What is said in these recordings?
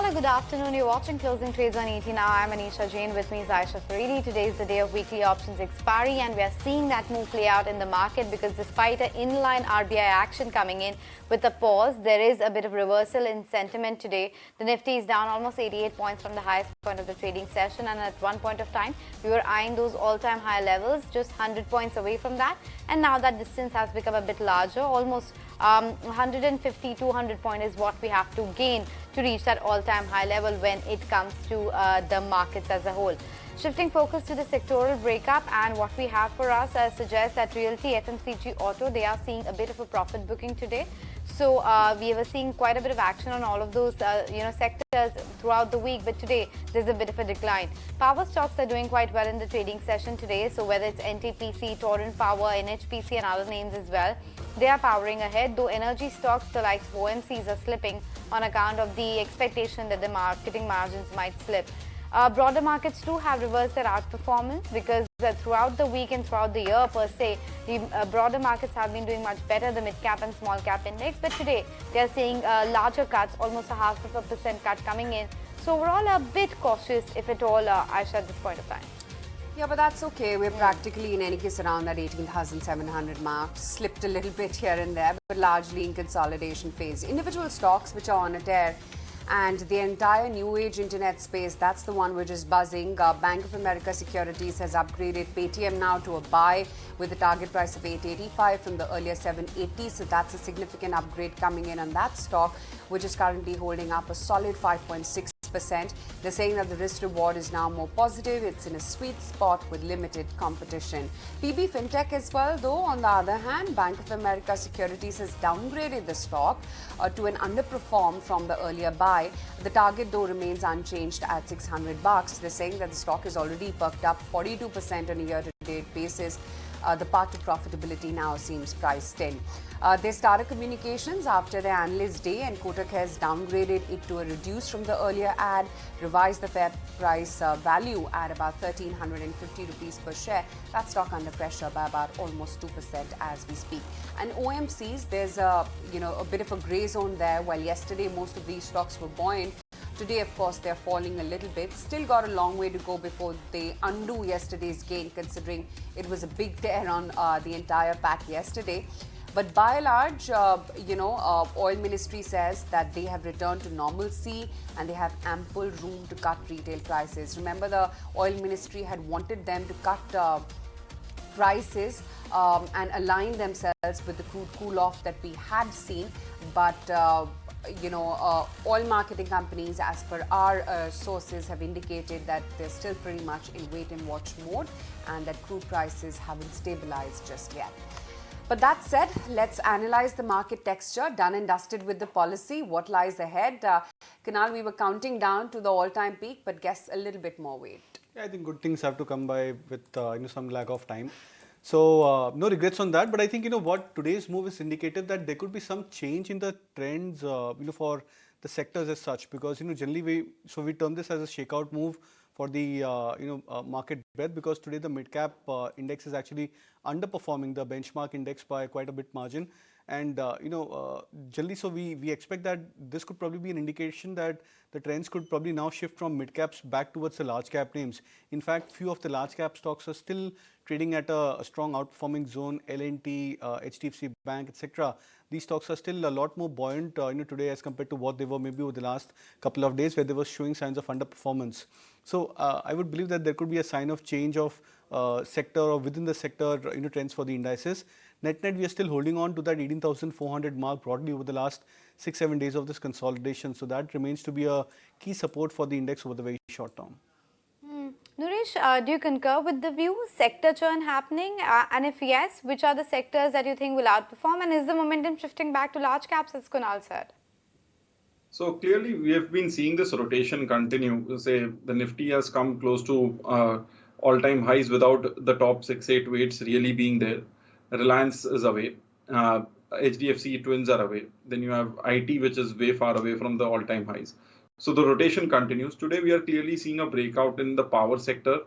Namaskar, good afternoon. You're watching Closing Trades on ET Now. I'm Anisha Jain. With me is Aisha Faridi. Today is the day of weekly options expiry, and we are seeing that move play out in the market because despite an inline RBI action coming in with a pause, there is a bit of reversal in sentiment today. The Nifty is down almost 88 points from the highest point of the trading session, and at one point of time, we were eyeing those all-time high levels, just 100 points away from that. And now that distance has become a bit larger, almost 150, 200 points is what we have to gain to reach that all-time high level when it comes to the markets as a whole. Shifting focus to the sectoral breakup, and what we have for us suggests that Realty, FMCG, Auto, they are seeing a bit of a profit booking today. So we were seeing quite a bit of action on all of those sectors throughout the week, but today there's a bit of a decline. Power stocks are doing quite well in the trading session today, so whether it's NTPC, Torrent Power, NHPC and other names as well, they are powering ahead, though energy stocks, the likes of OMCs, are slipping on account of the expectation that the marketing margins might slip. Broader markets too have reversed their outperformance because throughout the week and throughout the year per se, the broader markets have been doing much better, the mid-cap and small-cap index. But today, they are seeing larger cuts, almost a 0.5% cut coming in. So overall, a bit cautious, if at all, Aisha, at this point of time. Yeah, but that's okay. We're practically, in any case, around that 18,700 mark. Slipped a little bit here and there, but largely in consolidation phase. Individual stocks which are on a tear, and the entire new age internet space, that's the one which is buzzing. Bank of America Securities has upgraded Paytm now to a buy with a target price of 885 from the earlier 780. So that's a significant upgrade coming in on that stock, which is currently holding up a solid 5.6%. They're saying that the risk reward is now more positive. It's in a sweet spot with limited competition. PB Fintech as well, though, on the other hand, Bank of America Securities has downgraded the stock to an underperform from the earlier buy. The target, though, remains unchanged at $600. They're saying that the stock is already perked up 42% on a year-to-date basis. The path to profitability now seems priced in. They started communications after their analyst day, and Kotak has downgraded it to a reduce from the earlier ad, revised the fair price value at about 1,350 rupees per share. That stock under pressure by about almost 2% as we speak. And OMCs, there's a bit of a grey zone there. While yesterday most of these stocks were buoyant, today, of course, they're falling a little bit. Still got a long way to go before they undo yesterday's gain, considering it was a big tear on the entire pack yesterday. But by and large, Oil Ministry says that they have returned to normalcy and they have ample room to cut retail prices. Remember, the Oil Ministry had wanted them to cut prices and align themselves with the crude cool-off that we had seen. But oil marketing companies, as per our sources, have indicated that they're still pretty much in wait-and-watch mode and that crude prices haven't stabilized just yet. But that said, let's analyze the market texture. Done and dusted with the policy. What lies ahead? Kunal, we were counting down to the all-time peak, but guess a little bit more weight. Yeah, I think good things have to come by with some lag of time. So no regrets on that. But I think what today's move is indicative that there could be some change in the trends for the sectors as such, because generally we term this as a shakeout move for the market breadth, because today the mid cap index is actually underperforming the benchmark index by quite a bit margin. And generally, so we expect that this could probably be an indication that the trends could probably now shift from mid caps back towards the large cap names. In fact, few of the large cap stocks are still trading at a strong outperforming zone. L&T, HDFC Bank, etc. These stocks are still a lot more buoyant today as compared to what they were maybe over the last couple of days, where they were showing signs of underperformance. So I would believe that there could be a sign of change of sector or within the sector trends for the indices. Net, we are still holding on to that 18,400 mark broadly over the last 6-7 days of this consolidation. So that remains to be a key support for the index over the very short term. Naresh, do you concur with the view? Sector churn happening? And if yes, which are the sectors that you think will outperform? And is the momentum shifting back to large caps, as Kunal said? So clearly, we have been seeing this rotation continue. Say the Nifty has come close to all-time highs without the top 6-8 weights really being there. Reliance is away. HDFC Twins are away. Then you have IT, which is way far away from the all-time highs. So the rotation continues. Today, we are clearly seeing a breakout in the power sector,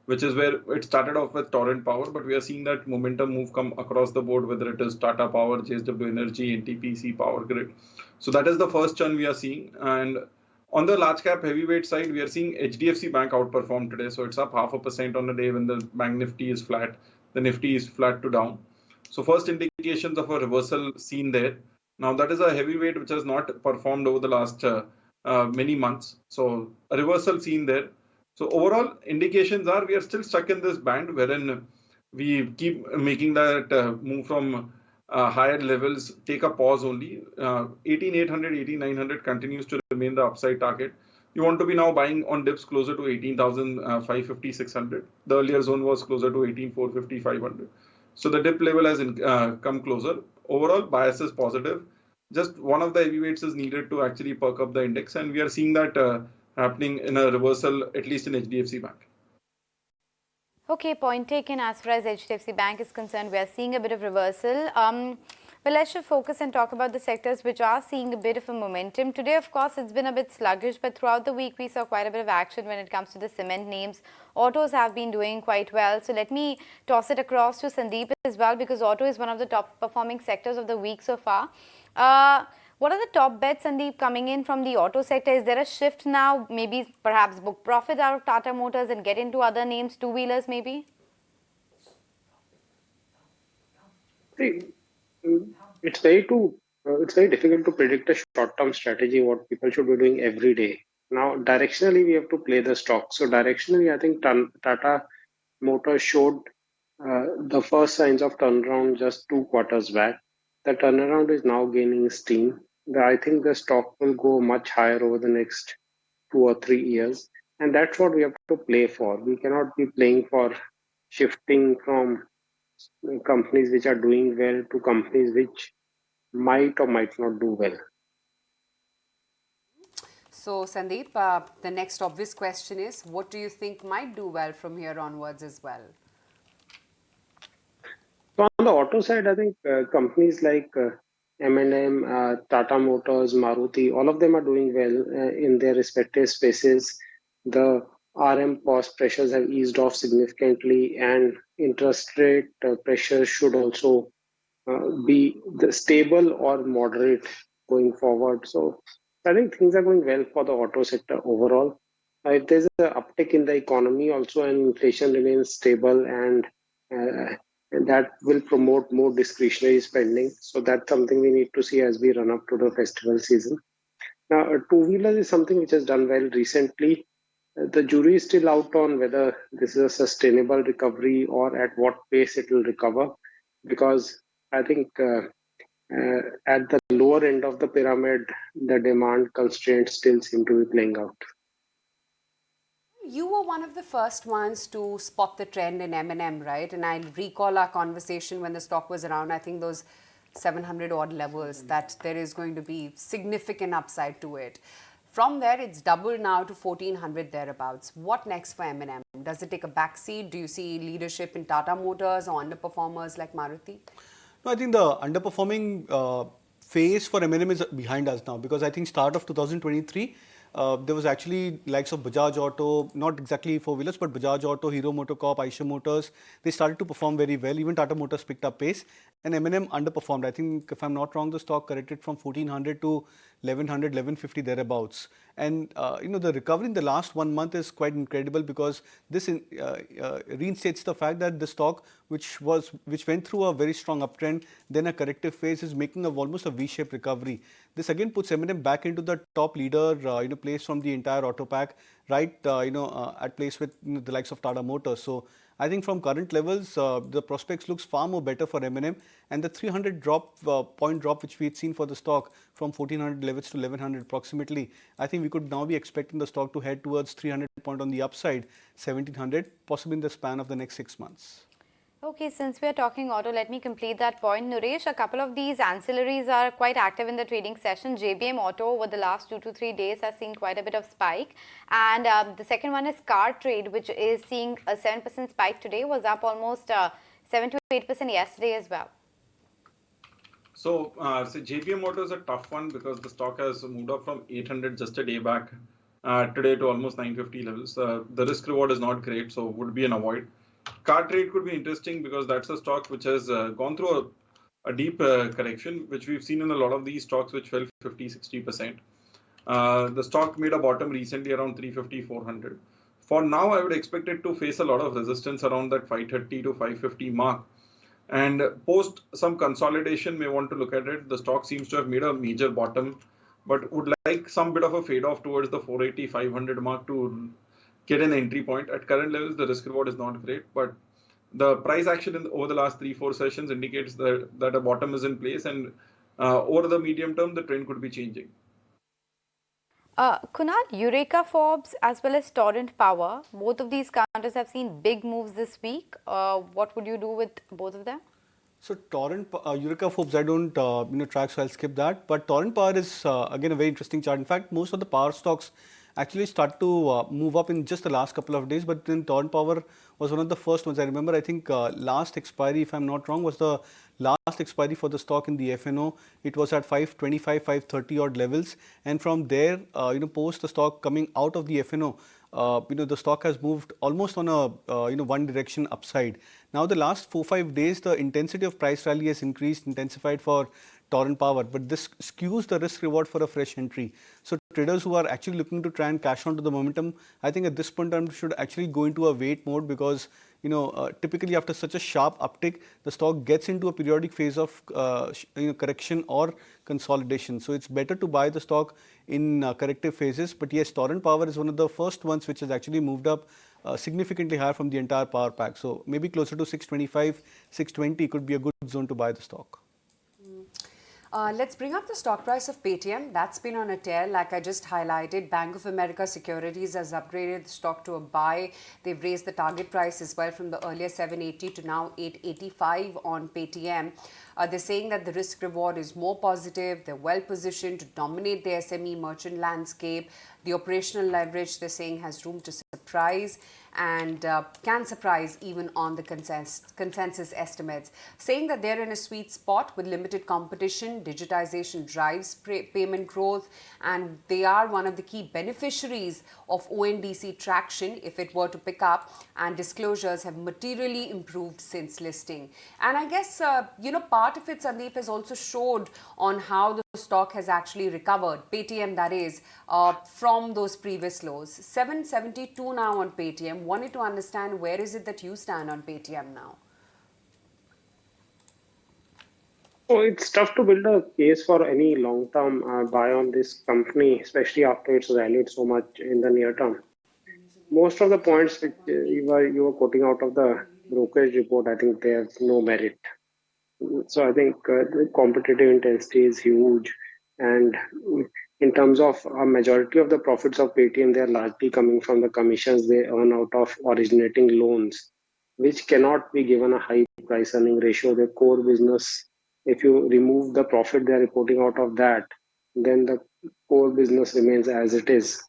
which is where it started off with Torrent Power, but we are seeing that momentum move come across the board, whether it is Tata Power, JSW Energy, NTPC, Power Grid. So that is the first churn we are seeing. And On the large cap heavyweight side, we are seeing HDFC Bank outperform today. So it's up 0.5% on a day when the bank Nifty is flat. The Nifty is flat to down. So first indications of a reversal seen there. Now that is a heavyweight which has not performed over the last many months. So a reversal seen there. So overall indications are we are still stuck in this band wherein we keep making that move from higher levels, take a pause only. 18,800, 18,900 continues to remain the upside target. You want to be now buying on dips closer to 18,550, 600. The earlier zone was closer to 18,450, 500. So the dip level has come closer. Overall, bias is positive. Just one of the heavyweights is needed to actually perk up the index, and we are seeing that happening in a reversal, at least in HDFC Bank. Okay, point taken. As far as HDFC Bank is concerned, we are seeing a bit of reversal. But let's just focus and talk about the sectors which are seeing a bit of a momentum. Today, of course, it's been a bit sluggish, but throughout the week, we saw quite a bit of action when it comes to the cement names. Autos have been doing quite well. So let me toss it across to Sandeep as well, because auto is one of the top performing sectors of the week so far. What are the top bets, Sandeep, coming in from the auto sector? Is there a shift now, maybe perhaps book profit out of Tata Motors and get into other names, two-wheelers maybe? See, it's very difficult to predict a short-term strategy, what people should be doing every day. Now, directionally, we have to play the stock. So directionally, I think Tata Motors showed the first signs of turnaround just 2 quarters back. The turnaround is now gaining steam. I think the stock will go much higher over the next 2 or 3 years. And that's what we have to play for. We cannot be playing for shifting from companies which are doing well to companies which might or might not do well. So, Sandeep, the next obvious question is, what do you think might do well from here onwards as well? So on the auto side, I think companies like M&M, Tata Motors, Maruti, all of them are doing well in their respective spaces. The RM cost pressures have eased off significantly, and interest rate pressures should also be stable or moderate going forward. So I think things are going well for the auto sector overall. If there's an uptick in the economy also, and inflation remains stable, and that will promote more discretionary spending. So that's something we need to see as we run up to the festival season. Now, two-wheelers is something which has done well recently. The jury is still out on whether this is a sustainable recovery or at what pace it will recover, because I think at the lower end of the pyramid, the demand constraints still seem to be playing out. You were one of the first ones to spot the trend in M&M, right? And I recall our conversation when the stock was around, I think those 700 odd levels, that there is going to be significant upside to it. From there, it's doubled now to 1400 thereabouts. What next for M&M? Does it take a backseat? Do you see leadership in Tata Motors or underperformers like Maruti? No, I think the underperforming phase for M&M is behind us now, because I think start of 2023, there was actually likes of Bajaj Auto, not exactly four-wheelers, but Bajaj Auto, Hero MotoCorp, Eicher Motors, they started to perform very well. Even Tata Motors picked up pace, and M&M underperformed. I think, if I'm not wrong, the stock corrected from 1400 to 1100, 1150 thereabouts. And the recovery in the last 1 month is quite incredible, because this reinstates the fact that the stock, which went through a very strong uptrend, then a corrective phase, is making almost a V-shaped recovery. This again puts M&M back into the top leader, place from the entire auto pack, right? At place with the likes of Tata Motors. So I think from current levels, the prospects looks far more better for M&M, and the 300 point drop which we had seen for the stock from 1400 levels to 1100 approximately, I think we could now be expecting the stock to head towards 300 point on the upside, 1700, possibly in the span of the next 6 months. Okay, since we are talking auto, let me complete that point. Naresh, a couple of these ancillaries are quite active in the trading session. JBM Auto over the last 2 to 3 days has seen quite a bit of spike. And the second one is Car Trade, which is seeing a 7% spike today, was up almost 7 to 8% yesterday as well. So JBM Auto is a tough one, because the stock has moved up from 800 just a day back today to almost 950 levels. The risk reward is not great, so would be an avoid. Car Trade could be interesting, because that's a stock which has gone through a deep correction, which we've seen in a lot of these stocks which fell 50-60%. The stock made a bottom recently around 350, 400. For now, I would expect it to face a lot of resistance around that 530 to 550 mark. And post some consolidation, may want to look at it. The stock seems to have made a major bottom, but would like some bit of a fade off towards the 480, 500 mark to get an entry point. At current levels, the risk reward is not great, but the price action over the last 3-4 sessions indicates that a bottom is in place, and over the medium term, the trend could be changing. Kunal, Eureka Forbes as well as Torrent Power, both of these counters have seen big moves this week. What would you do with both of them? So Torrent, Eureka Forbes, I don't track, so I'll skip that. But Torrent Power is again a very interesting chart. In fact, most of the power stocks actually start to move up in just the last couple of days. But then Torrent Power was one of the first ones. I remember, I think last expiry, if I'm not wrong, was the last expiry for the stock in the FNO. It was at 525, 530 odd levels, and from there, post the stock coming out of the FNO. The stock has moved almost on a one direction upside. Now the last 4-5 days, the intensity of price rally has intensified for Torrent Power, but this skews the risk reward for a fresh entry. So traders who are actually looking to try and cash on to the momentum, I think at this point in time should actually go into a wait mode, because typically after such a sharp uptick, the stock gets into a periodic phase of correction or consolidation. So it's better to buy the stock in corrective phases. But yes, Torrent Power is one of the first ones which has actually moved up significantly higher from the entire power pack. So maybe closer to 625, 620 could be a good zone to buy the stock. Let's bring up the stock price of Paytm. That's been on a tear, like I just highlighted. Bank of America Securities has upgraded the stock to a buy. They've raised the target price as well from the earlier 780 to now 885 on Paytm. They're saying that the risk reward is more positive. They're well positioned to dominate the SME merchant landscape. The operational leverage, they're saying, has room to surprise and can surprise even on the consensus estimates, saying that they're in a sweet spot with limited competition. Digitization drives payment growth, and they are one of the key beneficiaries of ONDC traction if it were to pick up, and disclosures have materially improved since listing. And I guess, part of it, Sandeep, has also showed on how the stock has actually recovered, Paytm that is, from those previous lows. 772 now on Paytm. Wanted to understand, where is it that you stand on Paytm now? So it's tough to build a case for any long-term buy on this company, especially after it's rallied so much in the near term. Most of the points which you were quoting out of the brokerage report, I think they have no merit. So I think the competitive intensity is huge, and in terms of a majority of the profits of Paytm, they are largely coming from the commissions they earn out of originating loans, which cannot be given a high price earning ratio. The core business, if you remove the profit they are reporting out of that, then the core business remains as it is.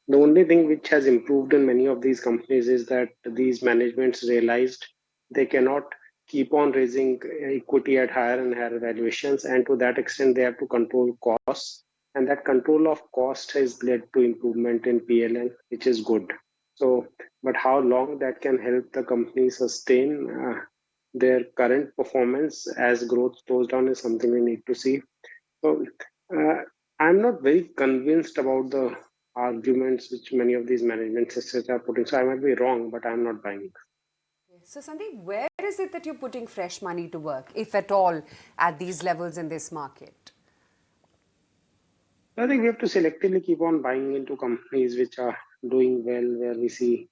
The only thing which has improved in many of these companies is that these managements realized they cannot keep on raising equity at higher and higher valuations, and to that extent they have to control costs, and that control of cost has led to improvement in PLN, which is good. So, but how long that can help the company sustain their current performance as growth slows down is something we need to see. So I'm not very convinced about the arguments which many of these management systems are putting. So I might be wrong, but I'm not buying. So Sandeep, where is it that you're putting fresh money to work, if at all, at these levels in this market? I think we have to selectively keep on buying into companies which are doing well, where we see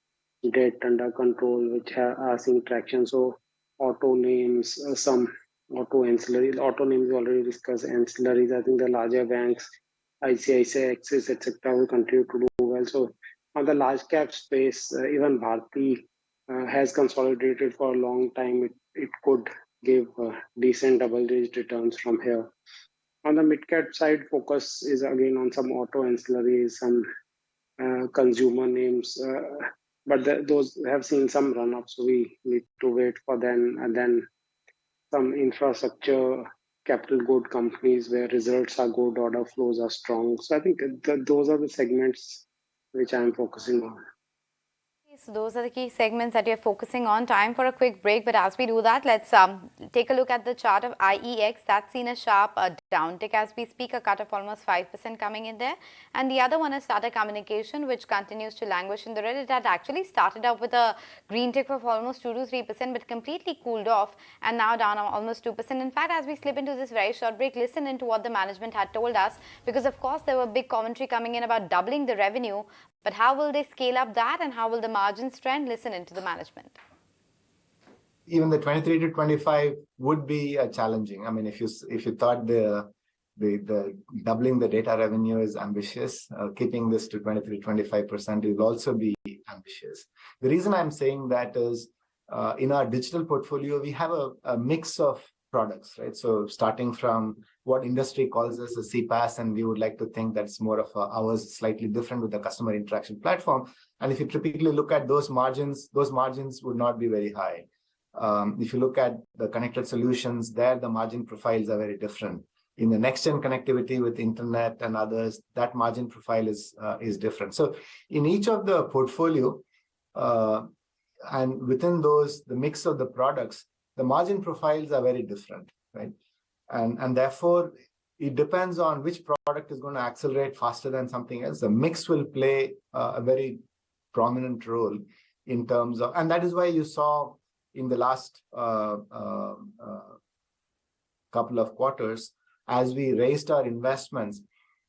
debt under control, which are seeing traction. So auto names, some auto ancillaries, auto names we already discussed, ancillaries. I think the larger banks, ICICI, Axis, etc., will continue to do well. So on the large cap space, even Bharti has consolidated for a long time. It could give decent double-digit returns from here. On the mid-cap side, focus is again on some auto ancillaries, some consumer names, but those have seen some run-up, so we need to wait for them. And then some infrastructure, capital good companies where results are good, order flows are strong. So I think those are the segments which I'm focusing on. So those are the key segments that you're focusing on. Time for a quick break, but as we do that, let's take a look at the chart of IEX. That's seen a sharp downtick as we speak, a cut of almost 5% coming in there. And the other one is Tata Communication, which continues to languish in the red. It had actually started out with a green tick of almost 2 to 3%, but completely cooled off and now down almost 2%. In fact, as we slip into this very short break, listen into what the management had told us, because of course there were big commentary coming in about doubling the revenue. But how will they scale up that, and how will the margins trend? Listen into the management. Even the 23 to 25 would be challenging. I mean, if you thought the doubling the data revenue is ambitious, keeping this to 23-25% will also be ambitious. The reason I'm saying that is in our digital portfolio, we have a mix of products, right? So starting from what industry calls us a CPaaS, and we would like to think that's more of ours, slightly different with the customer interaction platform. And if you typically look at those margins would not be very high. If you look at the connected solutions, there the margin profiles are very different. In the next-gen connectivity with internet and others, that margin profile is different. So in each of the portfolio, and within those, the mix of the products, the margin profiles are very different, right? And therefore, it depends on which product is going to accelerate faster than something else. The mix will play a very prominent role in terms of, and that is why you saw in the last couple of quarters, as we raised our investments,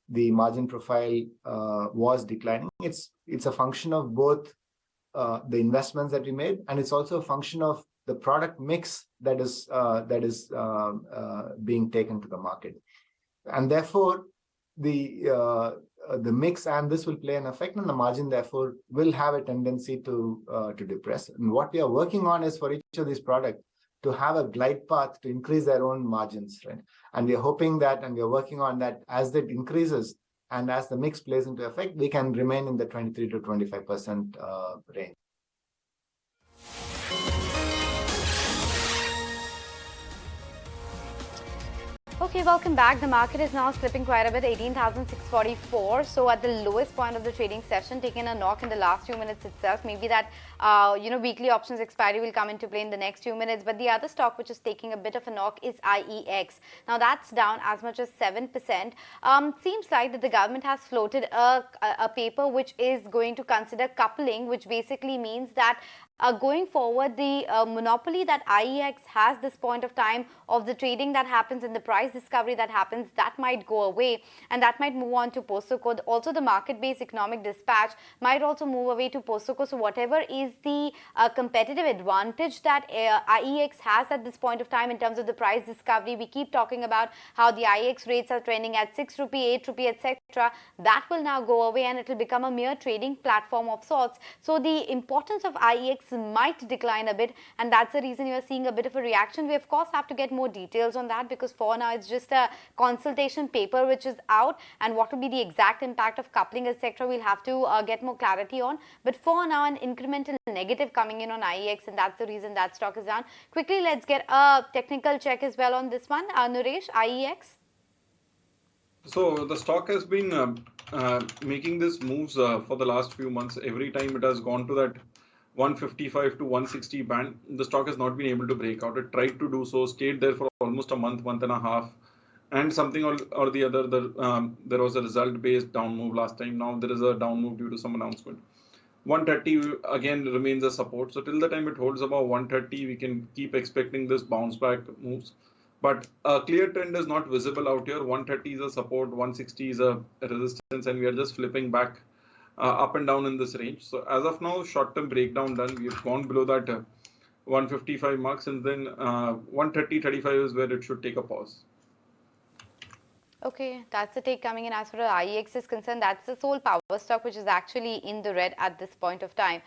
the margin profile was declining. It's a function of both the investments that we made, and it's also a function of the product mix that is being taken to the market, and therefore the mix and this will play an effect on the margin. Therefore, will have a tendency to depress. And what we are working on is for each of these products to have a glide path to increase their own margins, right? And we are hoping that, and we are working on that as that increases and as the mix plays into effect, we can remain in the 23 to 25% range. Okay, welcome back. The market is now slipping quite a bit, 18,644. So at the lowest point of the trading session, taking a knock in the last few minutes itself. Maybe that, weekly options expiry will come into play in the next few minutes. But the other stock which is taking a bit of a knock is IEX. Now that's down as much as 7%. Seems like that the government has floated a paper which is going to consider coupling, which basically means that going forward, the monopoly that IEX has this point of time of the trading that happens and the price discovery that happens, that might go away, and that might move on to POSOCO. Also, the market-based economic dispatch might also move away to POSOCO. So whatever is the competitive advantage that IEX has at this point of time in terms of the price discovery, we keep talking about how the IEX rates are trending at 6 rupee, 8 rupee, etc. That will now go away, and it will become a mere trading platform of sorts. So the importance of IEX might decline a bit, and that's the reason you are seeing a bit of a reaction. We of course have to get more details on that, because for now it's just a consultation paper which is out, and what will be the exact impact of coupling, etc., we'll have to get more clarity on. But for now, an incremental negative coming in on IEX, and that's the reason that stock is down. Quickly, let's get a technical check as well on this one. Naresh, IEX. So the stock has been making these moves for the last few months. Every time it has gone to that 155 to 160 band, the stock has not been able to break out. It tried to do so, stayed there for almost a month and a half, and something or the other, there was a result-based down move last time. Now there is a down move due to some announcement. 130 again remains a support. So till the time it holds above 130, we can keep expecting this bounce back moves. But a clear trend is not visible out here. 130 is a support, 160 is a resistance, and we are just flipping back up and down in this range. So as of now, short-term breakdown done. We've gone below that 155 marks, and then 130.35 is where it should take a pause. Okay, that's the take coming in as far as IEX is concerned. That's the sole power stock which is actually in the red at this point of time.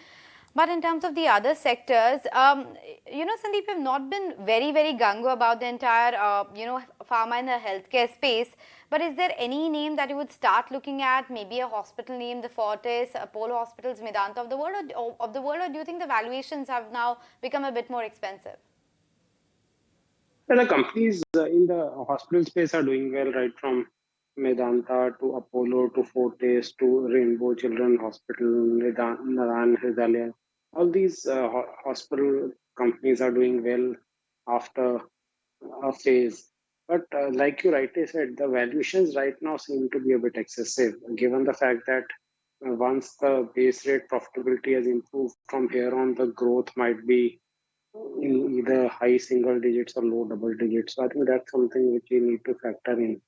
But in terms of the other sectors, Sandeep, have not been very, very gung-ho about the entire, pharma and the healthcare space. But is there any name that you would start looking at? Maybe a hospital name, the Fortis, Apollo Hospitals, Medanta of the world, or do you think the valuations have now become a bit more expensive? Well, the companies in the hospital space are doing well, right from Medanta to Apollo to Fortis to Rainbow Children Hospital, Nadan Hridayalaya. all these hospital companies are doing well after a phase. But like you rightly said, the valuations right now seem to be a bit excessive, given the fact that once the base rate profitability has improved from here on, the growth might be in either high single digits or low double digits. So I think that's something which we need to factor in.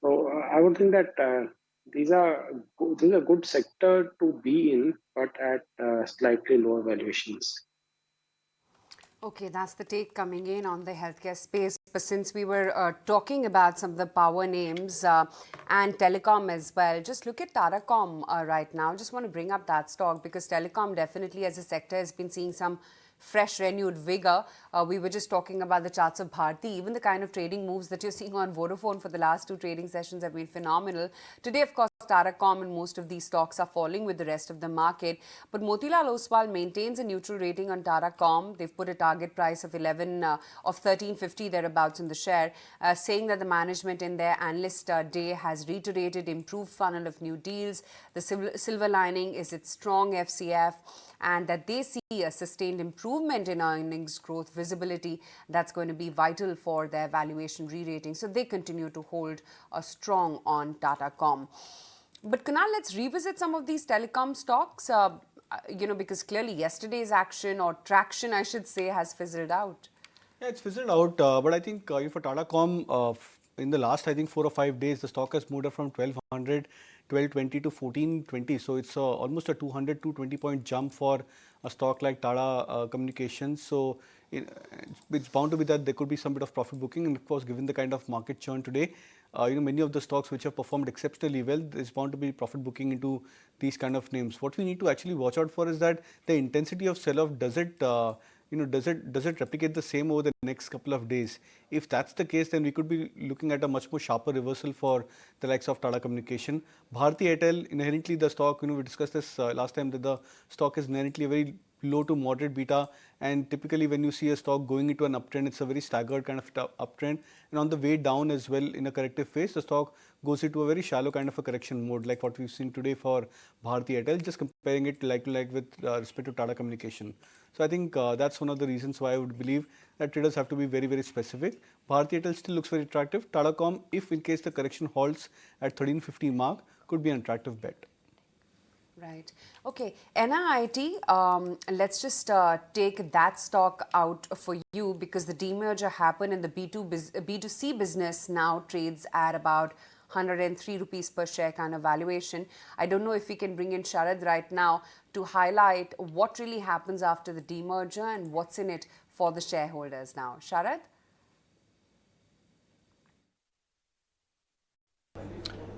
So I would think that these are good sector to be in, but at slightly lower valuations. Okay, that's the take coming in on the healthcare space. But since we were talking about some of the power names and telecom as well, just look at Taracom right now. Just want to bring up that stock because telecom definitely as a sector has been seeing some fresh renewed vigor. We were just talking about the charts of Bharti. Even the kind of trading moves that you're seeing on Vodafone for the last two trading sessions have been phenomenal. Today, of course, Taracom and most of these stocks are falling with the rest of the market. But Motilal Oswal maintains a neutral rating on Taracom. They've put a target price of 1350 thereabouts in the share, saying that the management in their analyst day has reiterated improved funnel of new deals. The silver lining is its strong FCF and that they see a sustained improvement in earnings growth visibility that's going to be vital for their valuation re-rating. So they continue to hold strong on Tatacom. But Kunal, let's revisit some of these telecom stocks, because clearly yesterday's action or traction, I should say, has fizzled out. Yeah, it's fizzled out, but I think for Tatacom, in the last, I think 4 or 5 days, the stock has moved up from 1200, 1220 to 1420. So it's almost a 200 to 20 point jump for a stock like Tata Communications. So it's bound to be that there could be some bit of profit booking, and of course, given the kind of market churn today, many of the stocks which have performed exceptionally well, there's bound to be profit booking into these kind of names. What we need to actually watch out for is that the intensity of sell-off, does it replicate the same over the next couple of days? If that's the case, then we could be looking at a much more sharper reversal for the likes of Tata Communication. Bharti Airtel, inherently the stock, we discussed this last time, that the stock is inherently a very low to moderate beta, and typically when you see a stock going into an uptrend, it's a very staggered kind of uptrend, and on the way down as well in a corrective phase, the stock goes into a very shallow kind of a correction mode, like what we've seen today for Bharti Airtel, just comparing it like to like with respect to Tata Communication. So I think that's one of the reasons why I would believe that traders have to be very, very specific. Bharti Airtel still looks very attractive. Tadacom, if in case the correction halts at 1350 mark, could be an attractive bet. Right. Okay. NIIT, let's just take that stock out for you because the demerger happened and the B2C business now trades at about 103 rupees per share kind of valuation. I don't know if we can bring in Sharad right now to highlight what really happens after the demerger and what's in it for the shareholders now. Sharad?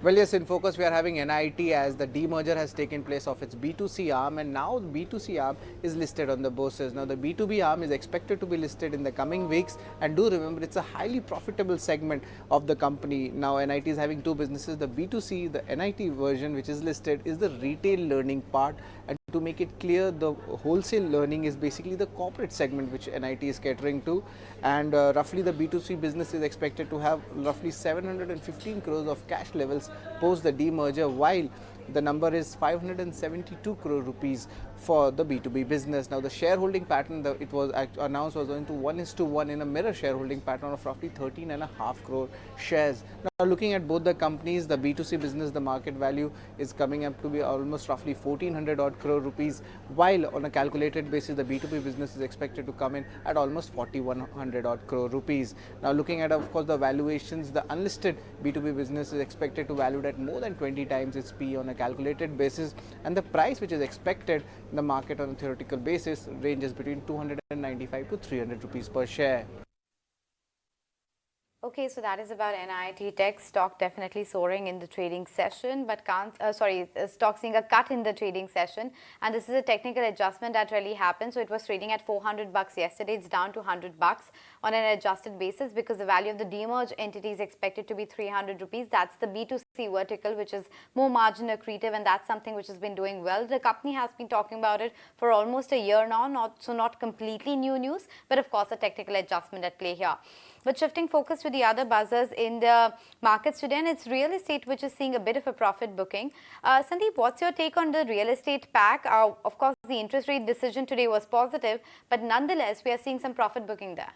Well, yes, in focus we are having NIT as the demerger has taken place of its B2C arm, and now the B2C arm is listed on the bourses. Now the B2B arm is expected to be listed in the coming weeks, and do remember it's a highly profitable segment of the company. Now NIT is having two businesses. The B2C, the NIT version which is listed, is the retail learning part, and to make it clear, the wholesale learning is basically the corporate segment which NIT is catering to, and roughly the B2C business is expected to have roughly 715 crores of cash levels post the demerger, while the number is 572 crore rupees for the B2B business. Now the shareholding pattern that it was announced was going to 1:1 in a mirror shareholding pattern of roughly 13.5 crore shares. Now looking at both the companies, the B2C business, the market value is coming up to be almost roughly 1400 odd crore rupees, while on a calculated basis the B2B business is expected to come in at almost 4100 odd crore rupees. Now looking at, of course, the valuations, the unlisted B2B business is expected to valued at more than 20 times its P on a calculated basis, and the price which is expected in the market on a theoretical basis ranges between 295 to 300 rupees per share. Okay, so that is about NIT Tech. Stock definitely soaring in the trading session, but stock seeing a cut in the trading session. And this is a technical adjustment that really happened. So it was trading at 400 bucks yesterday. It's down to 100 bucks on an adjusted basis because the value of the demerged entity is expected to be 300 rupees. That's the B2C vertical, which is more margin accretive, and that's something which has been doing well. The company has been talking about it for almost a year now, not completely new news, but of course a technical adjustment at play here. But shifting focus to the other buzzers in the markets today, and it's real estate which is seeing a bit of a profit booking. Sandeep, what's your take on the real estate pack? Of course, the interest rate decision today was positive, but nonetheless, we are seeing some profit booking there.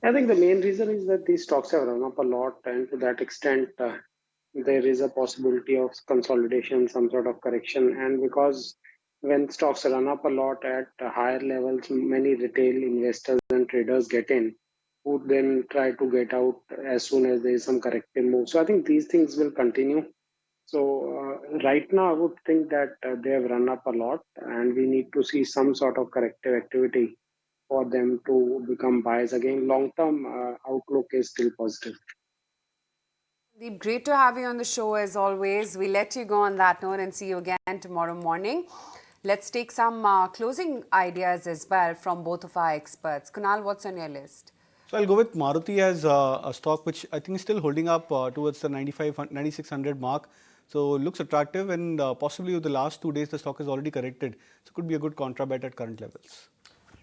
I think the main reason is that these stocks have run up a lot, and to that extent, there is a possibility of consolidation, some sort of correction. And because when stocks run up a lot at higher levels, many retail investors and traders get in, who then try to get out as soon as there is some corrective move. So I think these things will continue. So right now, I would think that they have run up a lot, and we need to see some sort of corrective activity for them to become buyers again. Long-term outlook is still positive. Deep, great to have you on the show as always. We let you go on that note and see you again tomorrow morning. Let's take some closing ideas as well from both of our experts. Kunal, what's on your list? So I'll go with Maruti as a stock which I think is still holding up towards the 9600 mark. So looks attractive, and possibly over the last 2 days the stock has already corrected. So could be a good contra bet at current levels.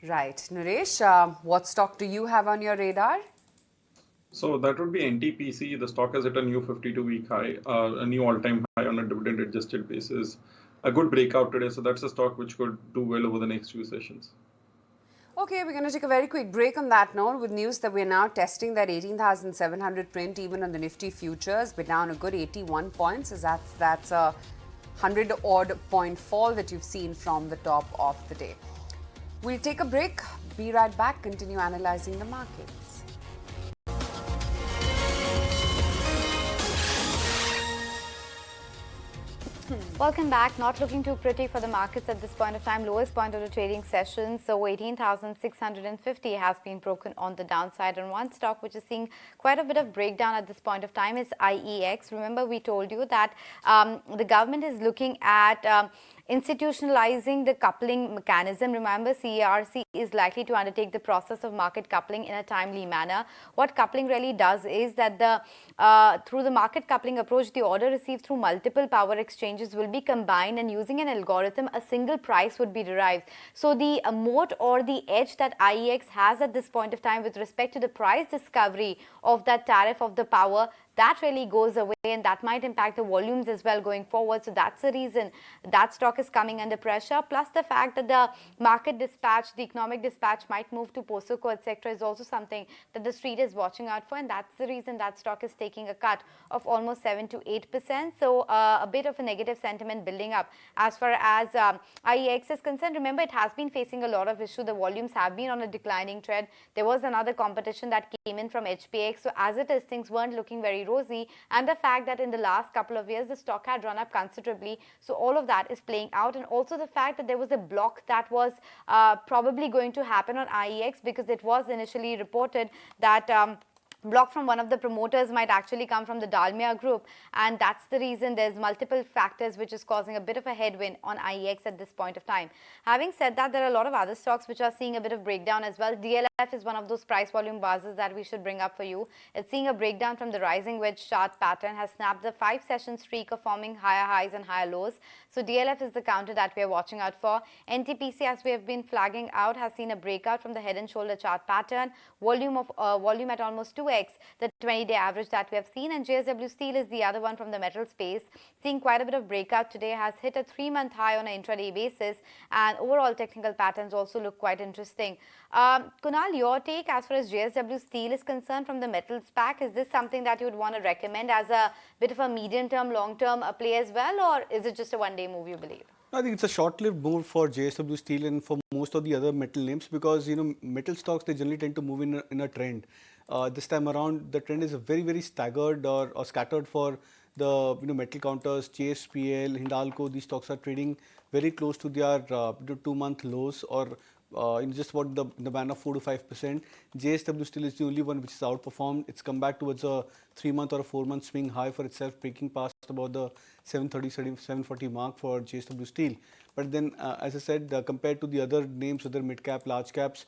Right. Naresh, what stock do you have on your radar? So that would be NTPC. The stock has hit a new 52-week high, a new all-time high on a dividend-adjusted basis. A good breakout today, so that's a stock which could do well over the next few sessions. Okay, we're going to take a very quick break on that note with news that we're now testing that 18,700 print even on the Nifty futures. We're down a good 81 points, as that's a 100-odd point fall that you've seen from the top of the day. We'll take a break, be right back, continue analyzing the markets. Welcome back. Not looking too pretty for the markets at this point of time. Lowest point of the trading session. So 18,650 has been broken on the downside. And one stock which is seeing quite a bit of breakdown at this point of time is IEX. Remember, we told you that the government is looking at institutionalizing the coupling mechanism. Remember, CERC is likely to undertake the process of market coupling in a timely manner. What coupling really does is that through the market coupling approach, the order received through multiple power exchanges will be combined, and using an algorithm, a single price would be derived. So the moat or the edge that IEX has at this point of time with respect to the price discovery of that tariff of the power, that really goes away, and that might impact the volumes as well going forward. So that's the reason that stock is coming under pressure. Plus the fact that the market dispatch, the economic dispatch might move to POSOCO, etc. is also something that the street is watching out for, and that's the reason that stock is taking a cut of almost 7 to 8%. So a bit of a negative sentiment building up as far as IEX is concerned. Remember, it has been facing a lot of issue. The volumes have been on a declining trend. There was another competition that came in from HPX. So as it is, things weren't looking very rosy, and the fact that in the last couple of years the stock had run up considerably, so all of that is playing out. And also the fact that there was a block that was probably going to happen on IEX, because it was initially reported that block from one of the promoters might actually come from the Dalmia group, and that's the reason there's multiple factors which is causing a bit of a headwind on IEX at this point of time. Having said that, there are a lot of other stocks which are seeing a bit of breakdown as well. DLF is one of those price volume buzzers that we should bring up for you. It's seeing a breakdown from the rising wedge chart pattern, has snapped the 5-session streak of forming higher highs and higher lows. So DLF is the counter that we are watching out for. NTPC, as we have been flagging out, has seen a breakout from the head and shoulder chart pattern. Volume at almost 2x the 20-day average that we have seen. And JSW Steel is the other one from the metal space, seeing quite a bit of breakout today, has hit a 3-month high on an intraday basis, and overall technical patterns also look quite interesting. Kunal, your take as far as JSW Steel is concerned from the metals pack, is this something that you would want to recommend as a bit of a medium-term, long-term play as well, or is it just a one-day move, you believe? I think it's a short-lived move for JSW Steel and for most of the other metal names, because metal stocks, they generally tend to move in a trend. This time around, the trend is very, very staggered or scattered for the metal counters. JSPL, Hindalco, these stocks are trading very close to their 2-month lows, or in just about the band of 4 to 5%. JSW Steel is the only one which has outperformed. It's come back towards a 3-month or a 4-month swing high for itself, breaking past about the 730, 740 mark for JSW Steel. But then, as I said, compared to the other names, other mid-cap, large caps,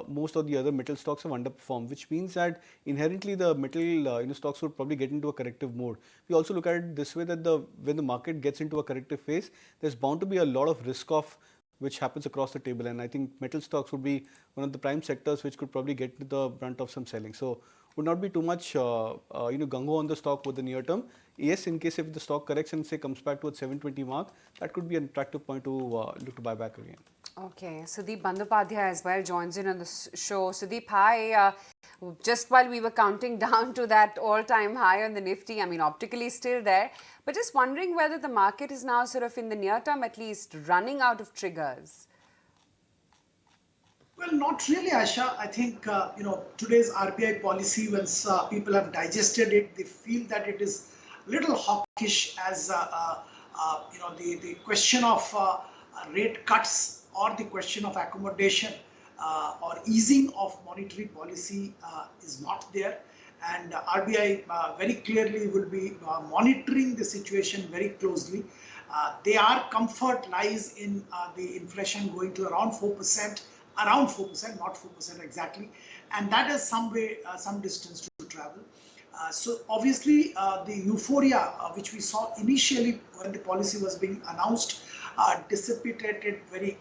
most of the other metal stocks have underperformed, which means that inherently the metal stocks would probably get into a corrective mode. We also look at it this way, that when the market gets into a corrective phase, there's bound to be a lot of risk off which happens across the table, and I think metal stocks would be one of the prime sectors which could probably get to the brunt of some selling. So would not be too much gung-ho on the stock for the near term. Yes, in case if the stock corrects and say comes back to its 720 mark, that could be an attractive point to look to buy back again. Okay, Sudeep Bandyopadhyay as well joins in on the show. Sudeep, hi. Just while we were counting down to that all-time high on the Nifty, I mean, optically still there, but just wondering whether the market is now sort of in the near term at least running out of triggers. Well, not really, Asha. I think, today's RBI policy, once people have digested it, they feel that it is a little hawkish as, the question of rate cuts or the question of accommodation or easing of monetary policy is not there. And RBI very clearly will be monitoring the situation very closely. Their comfort lies in the inflation going to around 4%, not 4% exactly, and that is some way, some distance to travel. So obviously the euphoria which we saw initially when the policy was being announced dissipated very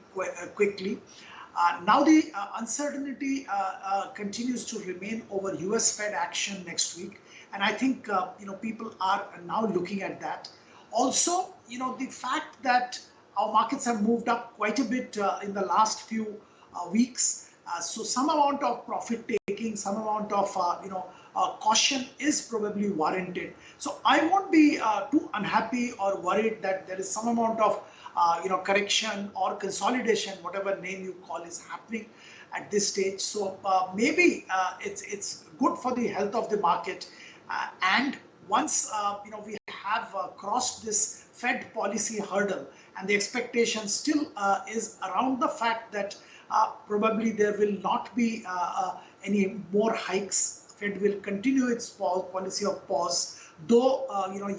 quickly. Now the uncertainty continues to remain over US Fed action next week, and I think people are now looking at that. Also, the fact that our markets have moved up quite a bit in the last few weeks, so some amount of profit taking, some amount of caution is probably warranted. So I won't be too unhappy or worried that there is some amount of correction or consolidation, whatever name you call, is happening at this stage. So maybe it's good for the health of the market. And once we have crossed this Fed policy hurdle, and the expectation still is around the fact that probably there will not be any more hikes. Fed will continue its policy of pause, though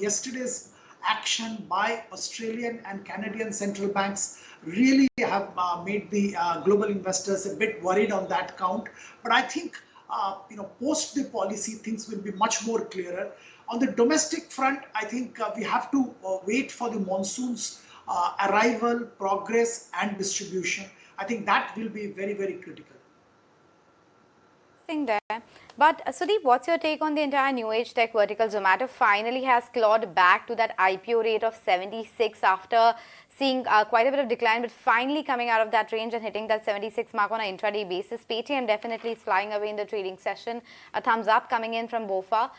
yesterday's action by Australian and Canadian central banks really have made the global investors a bit worried on that count. But I think post the policy, things will be much more clearer. On the domestic front, I think we have to wait for the monsoon's arrival, progress and distribution. I think that will be very, very critical. There. But Sudeep, what's your take on the entire new age tech vertical? Zomato finally has clawed back to that IPO rate of 76 after seeing quite a bit of decline, but finally coming out of that range and hitting that 76 mark on an intraday basis. Paytm definitely is flying away in the trading session. A thumbs up coming in from BofA.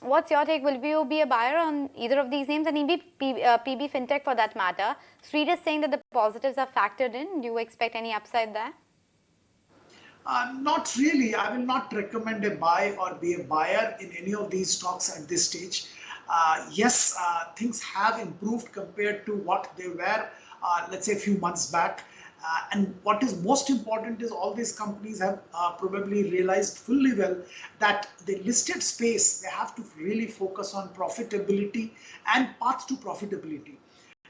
What's your take? Will you be a buyer on either of these names, and maybe PB Fintech for that matter? Street is saying that the positives are factored in. Do you expect any upside there? Not really. I will not recommend a buy or be a buyer in any of these stocks at this stage. Yes, things have improved compared to what they were, let's say, a few months back. And what is most important is all these companies have probably realized fully well that the listed space, they have to really focus on profitability and path to profitability.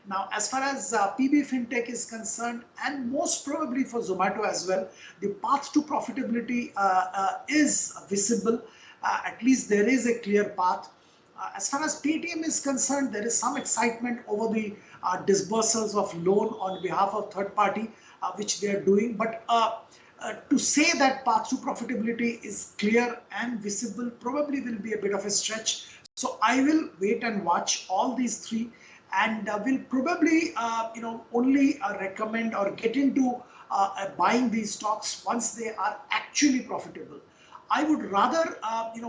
Now, as far as PB Fintech is concerned, and most probably for Zomato as well, the path to profitability is visible. At least there is a clear path. As far as Paytm is concerned, there is some excitement over the disbursals of loan on behalf of third party, which they are doing. But to say that path to profitability is clear and visible probably will be a bit of a stretch. So I will wait and watch all these three, and will probably only recommend or get into buying these stocks once they are actually profitable. I would rather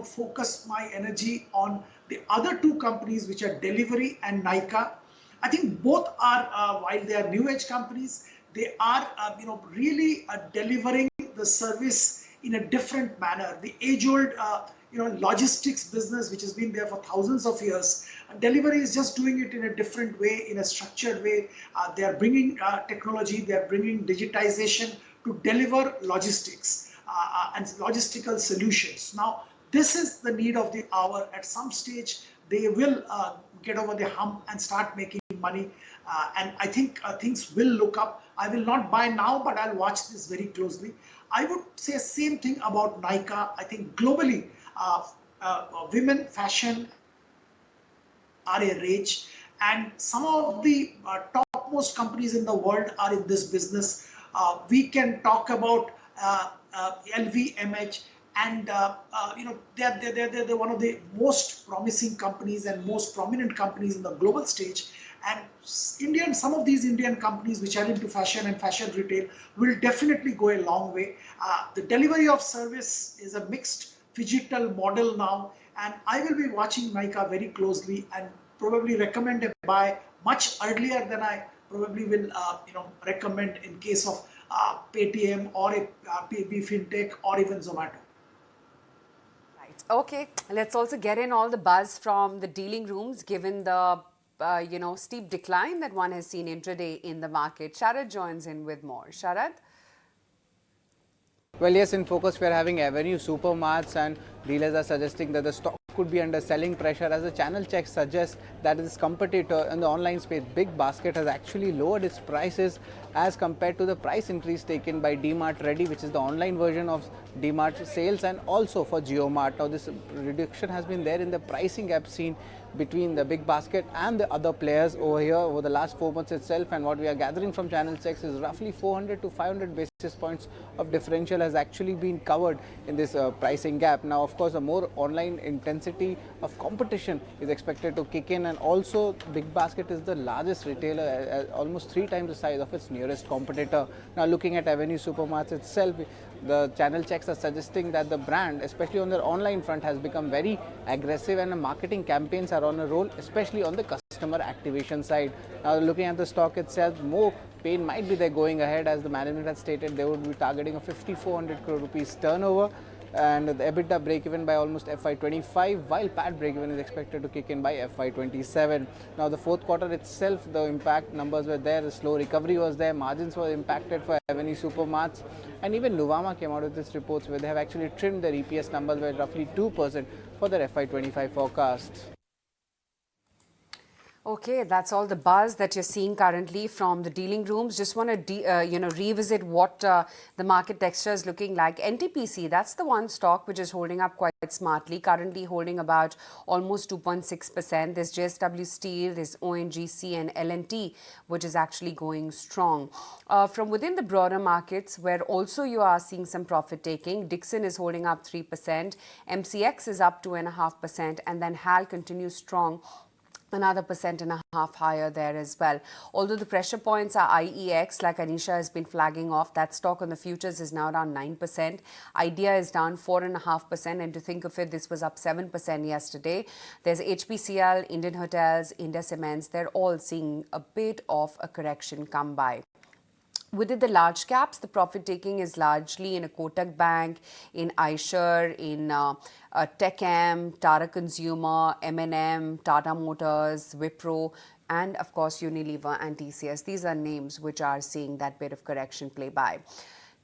focus my energy on the other two companies, which are Delivery and Nykaa. I think both are, while they are new age companies, they are really delivering the service in a different manner. The age-old logistics business, which has been there for thousands of years, Delivery is just doing it in a different way, in a structured way. They are bringing technology, they are bringing digitization to deliver logistics and logistical solutions. Now, this is the need of the hour. At some stage, they will get over the hump and start making money. And I think things will look up. I will not buy now, but I'll watch this very closely. I would say same thing about Nykaa. I think globally, women fashion are a rage, and some of the topmost companies in the world are in this business. We can talk about LVMH, and they're one of the most promising companies and most prominent companies in the global stage. And some of these Indian companies which are into fashion and fashion retail will definitely go a long way. The delivery of service is a mixed phygital model now, and I will be watching Nykaa very closely and probably recommend a buy much earlier than I probably will recommend in case of Paytm or a PB FinTech or even Zomato. Right. Okay. Let's also get in all the buzz from the dealing rooms, given the steep decline that one has seen intraday in the market. Sharad joins in with more. Sharad? Well, yes, in focus we are having Avenue Supermarts, and dealers are suggesting that the stock could be under selling pressure, as the channel check suggests that its competitor in the online space, Big Basket, has actually lowered its prices as compared to the price increase taken by DMart Ready, which is the online version of DMart sales, and also for JioMart. Now, this reduction has been there in the pricing gap seen between the Big Basket and the other players over here over the last 4 months itself, and what we are gathering from channel checks is roughly 400 to 500 basis points of differential has actually been covered in this pricing gap. Now, of course, a more online intensity of competition is expected to kick in, and also Big Basket is the largest retailer, almost 3 times the size of its nearest competitor. Now, looking at Avenue Supermarts itself, the channel checks are suggesting that the brand, especially on their online front, has become very aggressive, and the marketing campaigns are on a roll, especially on the customer activation side. Now, looking at the stock itself, more pain might be there going ahead, as the management has stated they would be targeting a 5,400 crore rupees turnover and the EBITDA break-even by almost FY25, while PAT break-even is expected to kick in by FY27. Now, the fourth quarter itself, the impact numbers were there, the slow recovery was there, margins were impacted for Avenue Supermarts, and even Nuvama came out with its reports where they have actually trimmed their EPS numbers by roughly 2% for their FY25 forecast. Okay, that's all the buzz that you're seeing currently from the dealing rooms. Just want to revisit what the market texture is looking like. NTPC, that's the one stock which is holding up quite smartly, currently holding about almost 2.6%. There's JSW Steel, there's ONGC and L&T, which is actually going strong. From within the broader markets, where also you are seeing some profit taking, Dixon is holding up 3%, MCX is up 2.5%, and then HAL continues strong, another 1.5% higher there as well. Although the pressure points are IEX, like Anisha has been flagging off, that stock on the futures is now down 9%. Idea is down 4.5%, and to think of it, this was up 7% yesterday. There's HPCL, Indian Hotels, India Cements, they're all seeing a bit of a correction come by. Within the large caps, the profit taking is largely in a Kotak Bank, in Eicher, in TechM, Tata Consumer, M&M, Tata Motors, Wipro, and of course Unilever and TCS. These are names which are seeing that bit of correction play by.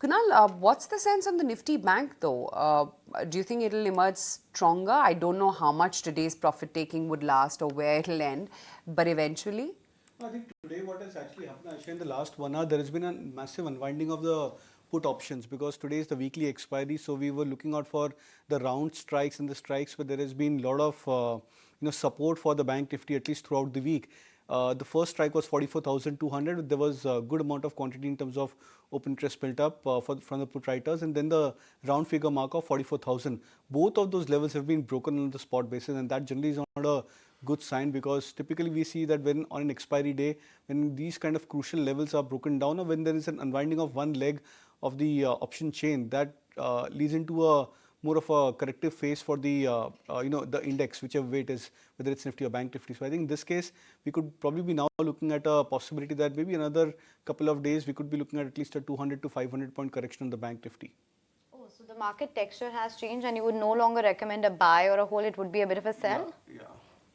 Kunal, what's the sense on the Nifty Bank though? Do you think it'll emerge stronger? I don't know how much today's profit taking would last or where it'll end, but eventually? I think today what has actually happened, actually in the last 1 hour, there has been a massive unwinding of the put options, because today is the weekly expiry. So we were looking out for the round strikes and the strikes, but there has been a lot of support for the Bank Nifty at least throughout the week. The first strike was 44,200. There was a good amount of quantity in terms of open interest built up from the put writers, and then the round figure mark of 44,000. Both of those levels have been broken on the spot basis, and that generally is not a good sign, because typically we see that when on an expiry day, when these kind of crucial levels are broken down, or when there is an unwinding of one leg of the option chain, that leads into a more of a corrective phase for the the index, whichever way it is, whether it's Nifty or Bank Nifty. So I think in this case, we could probably be now looking at a possibility that maybe another couple of days we could be looking at least a 200 to 500 point correction on the Bank Nifty. Oh, so the market texture has changed, and you would no longer recommend a buy or a hold. It would be a bit of a sell? Yeah.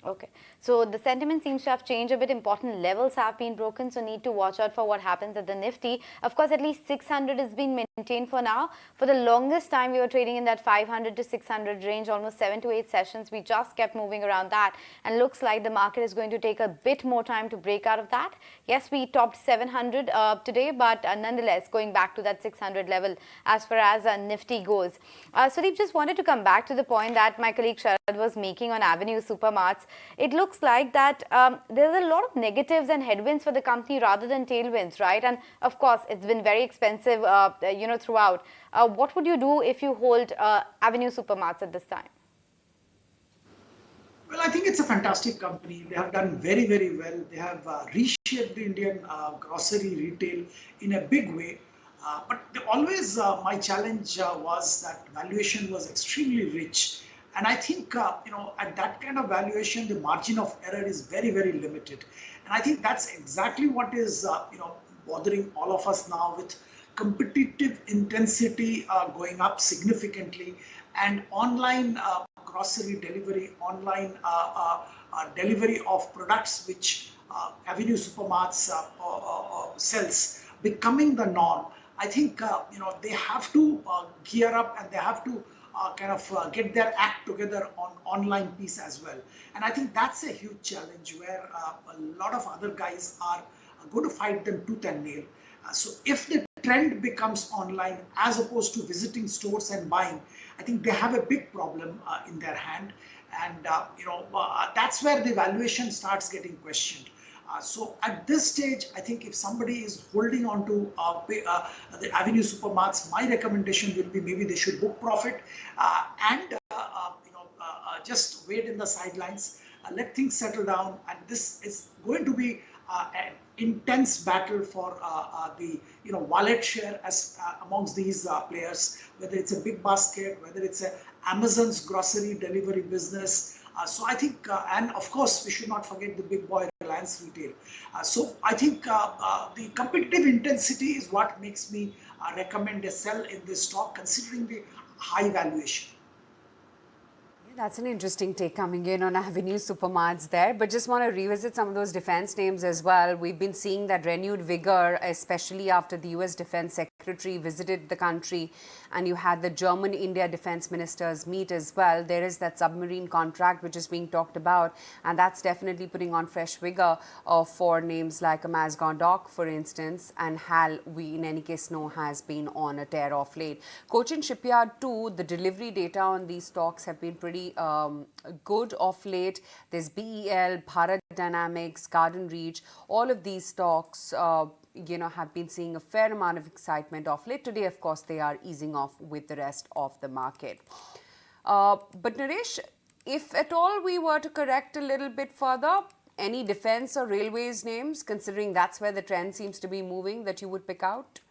Okay, so the sentiment seems to have changed a bit. Important levels have been broken, so need to watch out for what happens at the Nifty. Of course, at least 600 has been maintained for now. For the longest time, we were trading in that 500 to 600 range, almost 7 to 8 sessions. We just kept moving around that, and looks like the market is going to take a bit more time to break out of that. Yes, we topped 700 today, but nonetheless, going back to that 600 level as far as Nifty goes. Sudeep, just wanted to come back to the point that my colleague Sharad was making on Avenue Supermarts. It looks like that there's a lot of negatives and headwinds for the company rather than tailwinds, right? And of course, it's been very expensive, throughout. What would you do if you hold Avenue Supermarts at this time? Well, I think it's a fantastic company. They have done very, very well. They have reshaped the Indian grocery retail in a big way. But always my challenge was that valuation was extremely rich. And I think, at that kind of valuation, the margin of error is very, very limited. And I think that's exactly what is, bothering all of us now, with competitive intensity going up significantly, and online grocery delivery, online delivery of products which Avenue Supermarts sells becoming the norm. I think they have to gear up, and they have to get their act together on online piece as well. And I think that's a huge challenge where a lot of other guys are going to fight them tooth and nail. So if the trend becomes online as opposed to visiting stores and buying, I think they have a big problem in their hand. And that's where the valuation starts getting questioned. So at this stage, I think if somebody is holding on to the Avenue Supermarts, my recommendation will be maybe they should book profit and just wait in the sidelines, let things settle down. And this is going to be an intense battle for the wallet share as amongst these players, whether it's a big basket, whether it's Amazon's grocery delivery business. So I think, and of course, we should not forget the big boy Reliance Retail. So I think the competitive intensity is what makes me recommend a sell in this stock, considering the high valuation. That's an interesting take coming in on Avenue Supermarts there, but just want to revisit some of those defense names as well. We've been seeing that renewed vigor, especially after the US Defense Secretary visited the country and you had the German-India defense ministers meet as well. There is that submarine contract which is being talked about, and that's definitely putting on fresh vigor for names like a Mazgon Dock, for instance, and HAL, we in any case know has been on a tear off late. Cochin Shipyard too, the delivery data on these stocks have been pretty good of late. There's BEL, Bharat Dynamics, Garden Reach. All of these stocks, have been seeing a fair amount of excitement of late. Today, of course, they are easing off with the rest of the market. But Naresh, if at all we were to correct a little bit further, any defense or railways names, considering that's where the trend seems to be moving, that you would pick out?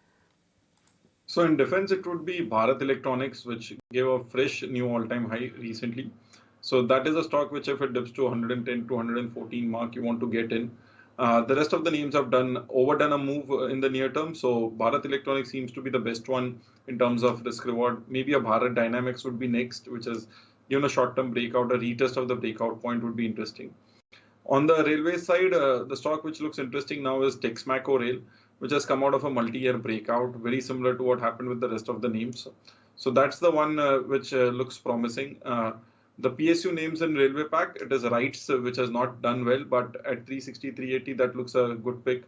So in defense, it would be Bharat Electronics, which gave a fresh new all-time high recently. So that is a stock which, if it dips to 110 to 114 mark, you want to get in. The rest of the names have overdone a move in the near term. So Bharat Electronics seems to be the best one in terms of risk reward. Maybe a Bharat Dynamics would be next, which is given a short-term breakout. A retest of the breakout point would be interesting. On the railway side, the stock which looks interesting now is Texmaco Rail, which has come out of a multi-year breakout, very similar to what happened with the rest of the names. So that's the one which looks promising. The PSU names in railway pack, it is RITES, which has not done well, but at 360, 380, that looks a good pick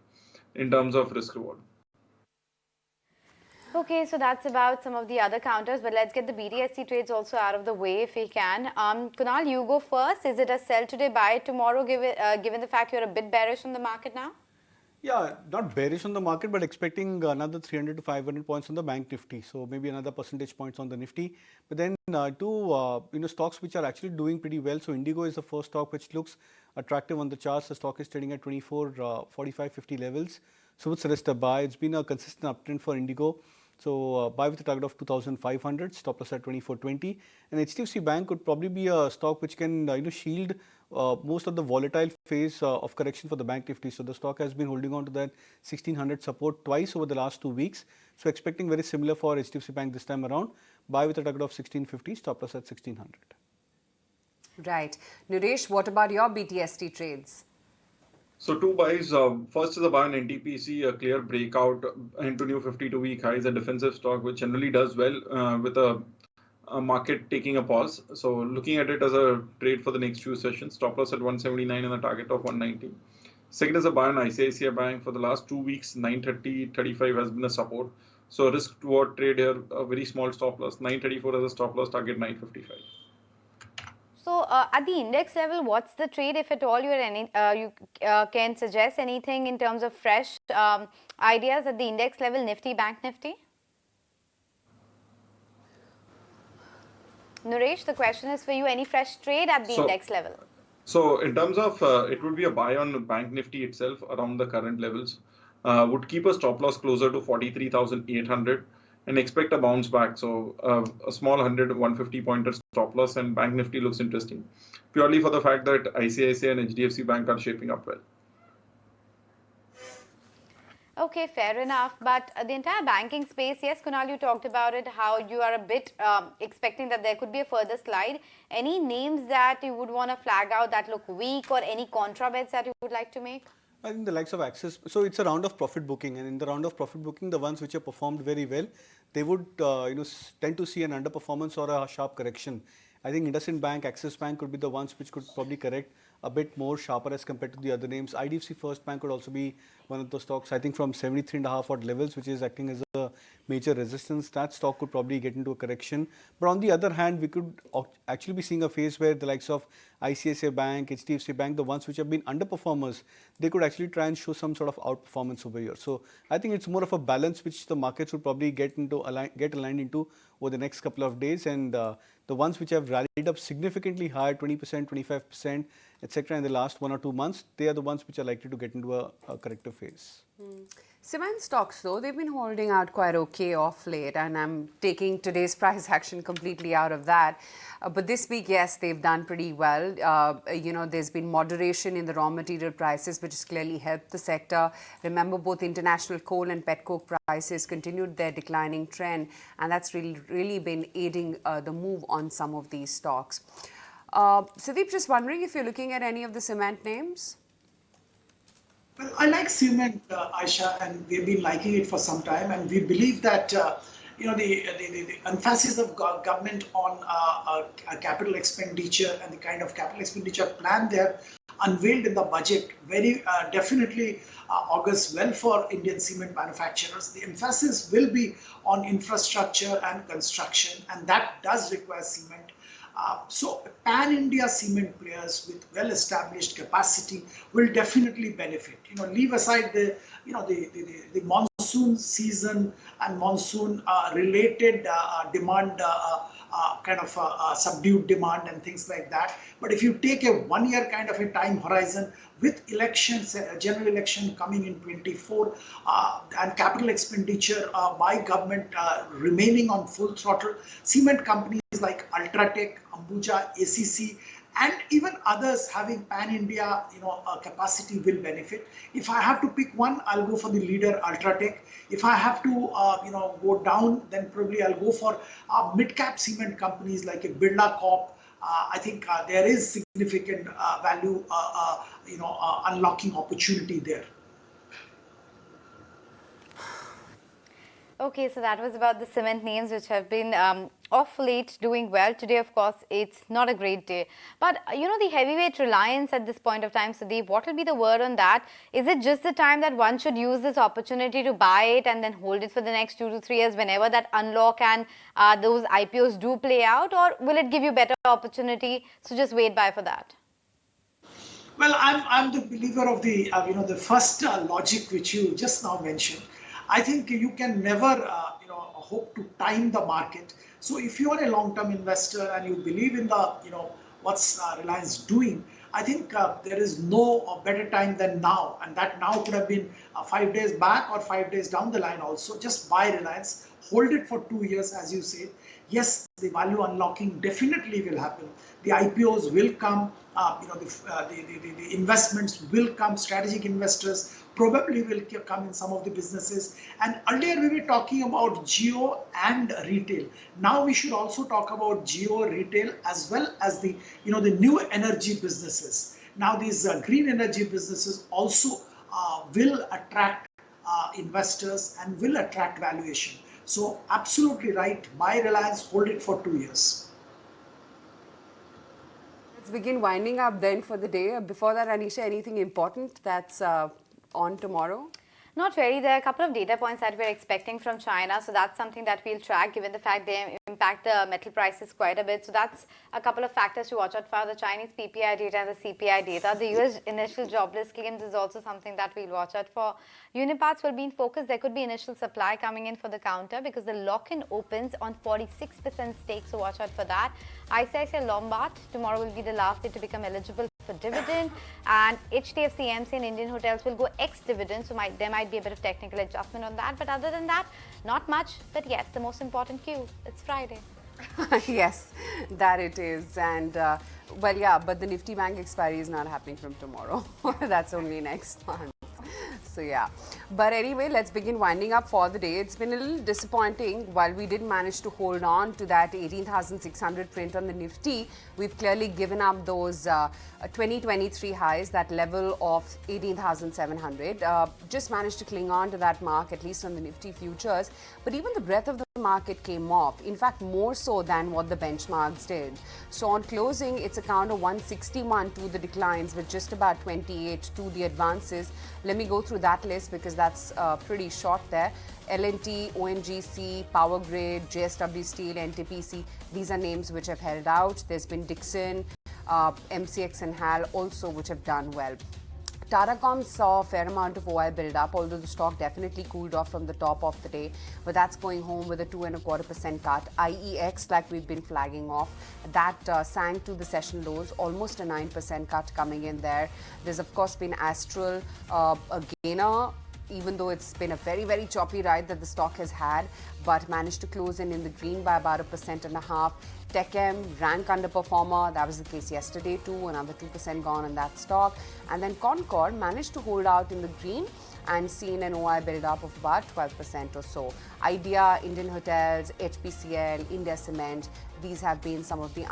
in terms of risk reward. Okay, so that's about some of the other counters, but let's get the BDSC trades also out of the way if we can. Kunal, you go first. Is it a sell today, buy tomorrow, given the fact you're a bit bearish on the market now? Yeah, not bearish on the market, but expecting another 300 to 500 points on the bank Nifty. So maybe another percentage points on the Nifty. But then two stocks which are actually doing pretty well. So Indigo is the first stock which looks attractive on the charts. The stock is trading at 24, 45, 50 levels. So it's a buy. It's been a consistent uptrend for Indigo. So buy with a target of 2,500, stop loss at 24.20. And HDFC Bank could probably be a stock which can shield most of the volatile phase of correction for the bank Nifty. So the stock has been holding on to that 1600 support twice over the last 2 weeks. So expecting very similar for HDFC Bank this time around. Buy with a target of 1650, stop loss at 1600. Right. Naresh, what about your BTST trades? So two buys. First is a buy on NTPC, a clear breakout into new 52-week highs, a defensive stock which generally does well with a market taking a pause. So looking at it as a trade for the next few sessions, stop loss at 179 and a target of 190. Second is a buy on ICICI Bank. For the last 2 weeks, 930.35 has been the support. So risk toward trade here, a very small stop loss. 934 as a stop loss, target 955. So at the index level, what's the trade, if at all you can suggest anything in terms of fresh ideas at the index level, Nifty, Bank Nifty? Naresh, the question is for you. Any fresh trade at the index level? So in terms of it would be a buy on Bank Nifty itself around the current levels. Would keep a stop loss closer to 43,800 and expect a bounce back. So a small 150 pointer stop loss, and Bank Nifty looks interesting purely for the fact that ICICI and HDFC Bank are shaping up well. Okay, fair enough. But the entire banking space, yes, Kunal, you talked about it, how you are a bit expecting that there could be a further slide. Any names that you would want to flag out that look weak, or any contra bets that you would like to make? I think the likes of Axis, so it's a round of profit booking, and in the round of profit booking, the ones which have performed very well, they would tend to see an underperformance or a sharp correction. I think IndusInd Bank, Axis Bank could be the ones which could probably correct a bit more sharper as compared to the other names. IDFC First Bank could also be one of those stocks. I think from 73.5 odd levels, which is acting as a major resistance, that stock could probably get into a correction. But on the other hand, we could actually be seeing a phase where the likes of ICICI Bank, HDFC Bank, the ones which have been underperformers, they could actually try and show some sort of outperformance over here. So I think it's more of a balance which the markets will probably get aligned into over the next couple of days, and the ones which have rallied up significantly higher, 20%, 25%, etc. in the last 1 or 2 months, they are the ones which are likely to get into a corrective phase. Cement stocks, though, they've been holding out quite okay off late, and I'm taking today's price action completely out of that. But this week, yes, they've done pretty well. There's been moderation in the raw material prices, which has clearly helped the sector. Remember, both international coal and petcoke prices continued their declining trend, and that's really been aiding the move on some of these stocks. Sudeep, just wondering if you're looking at any of the cement names? Well, I like cement, Aisha, and we've been liking it for some time, and we believe that the emphasis of government on capital expenditure and the kind of capital expenditure plan they have unveiled in the budget very definitely augurs well for Indian cement manufacturers. The emphasis will be on infrastructure and construction, and that does require cement. So pan-India cement players with well-established capacity will definitely benefit. Leave aside the monsoon season and monsoon related demand, subdued demand and things like that. But if you take a 1 year kind of a time horizon with elections, general election coming in 24, and capital expenditure by government remaining on full throttle, cement companies like Ultratech, Ambuja, ACC, and even others having pan-India, capacity will benefit. If I have to pick one, I'll go for the leader Ultratech. If I have to, go down, then probably I'll go for mid-cap cement companies like a Birla Corp. I think there is significant value, unlocking opportunity there. Okay, so that was about the cement names which have been off late doing well. Today, of course, it's not a great day. But, the heavyweight Reliance at this point of time, Sudeep, what will be the word on that? Is it just the time that one should use this opportunity to buy it and then hold it for the next 2 to 3 years whenever that unlock and those IPOs do play out? Or will it give you better opportunity? So just wait by for that. Well, I'm the believer of the, the first logic which you just now mentioned. I think you can never, hope to time the market. So if you are a long-term investor and you believe in the, what's Reliance doing, I think there is no better time than now. And that now could have been 5 days back or 5 days down the line also. Just buy Reliance, hold it for 2 years, as you said. Yes, the value unlocking definitely will happen. The IPOs will come, the investments will come, strategic investors, probably will come in some of the businesses. And earlier we were talking about geo and retail. Now we should also talk about geo, retail, as well as the the new energy businesses. Now these green energy businesses also will attract investors and will attract valuation. So absolutely right, buy Reliance, hold it for 2 years. Let's begin winding up then for the day. Before that, Anisha, anything important that's on tomorrow? Not really. There are a couple of data points that we're expecting from China. So that's something that we'll track given the fact they impact the metal prices quite a bit. So that's a couple of factors to watch out for, the Chinese PPI data and the CPI data. The US initial jobless claims is also something that we'll watch out for. Uniparts will be in focus. There could be initial supply coming in for the counter because the lock-in opens on 46% stake. So watch out for that. ICICI Lombard, tomorrow will be the last day to become eligible for dividend, and HDFC AMC and Indian Hotels will go ex-dividend, so there might be a bit of technical adjustment on that, but other than that, not much. But yes, the most important cue, it's Friday. Yes, that it is. And well, yeah, but the Nifty Bank expiry is not happening from tomorrow. That's only next month. So yeah, but anyway, let's begin winding up for the day. It's been a little disappointing. While we did manage to hold on to that 18,600 print on the Nifty, we've clearly given up those 2023 highs, that level of 18,700. Just managed to cling on to that mark, at least on the Nifty futures. But even the breadth of the market came off, in fact more so than what the benchmarks did. So on closing, it's a count of 161 to the declines with just about 28 to the advances. Let me go through that list because that's pretty short there. L&T, ONGC, Power Grid, JSW Steel, NTPC, these are names which have held out. There's been Dixon, MCX and HAL also which have done well. Tatacoms saw a fair amount of OI build up, although the stock definitely cooled off from the top of the day, but that's going home with a 2.25% cut. IEX, like we've been flagging off, that sank to the session lows, almost a 9% cut coming in there. There's of course been Astral, a gainer, even though it's been a very, very choppy ride that the stock has had, but managed to close in the green by about 1.5%. TechM, rank underperformer, that was the case yesterday too, another 2% gone on that stock. And then Concord managed to hold out in the green and seen an OI build up of about 12% or so. Idea, Indian Hotels, HPCL, India Cement, these have been some of the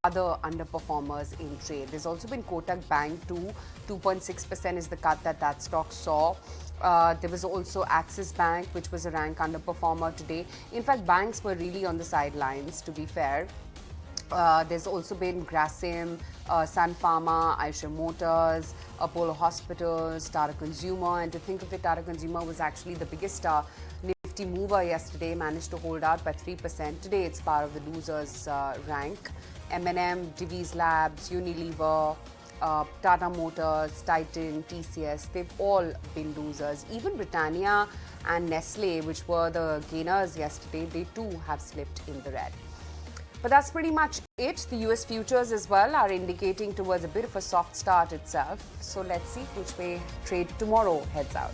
other underperformers in trade. There's also been Kotak Bank too, 2.6% is the cut that stock saw. There was also Axis Bank, which was a rank underperformer today. In fact, banks were really on the sidelines, to be fair. There's also been Grasim, Sun Pharma, Eicher Motors, Apollo Hospitals, Tata Consumer. And to think of it, Tata Consumer was actually the biggest Nifty mover yesterday, managed to hold out by 3%. Today, it's part of the losers rank. M&M, Divi's Labs, Unilever, Tata Motors, Titan, TCS, they've all been losers. Even Britannia and Nestle, which were the gainers yesterday, they too have slipped in the red. But that's pretty much it. The US futures as well are indicating towards a bit of a soft start itself. So let's see which way trade tomorrow heads out.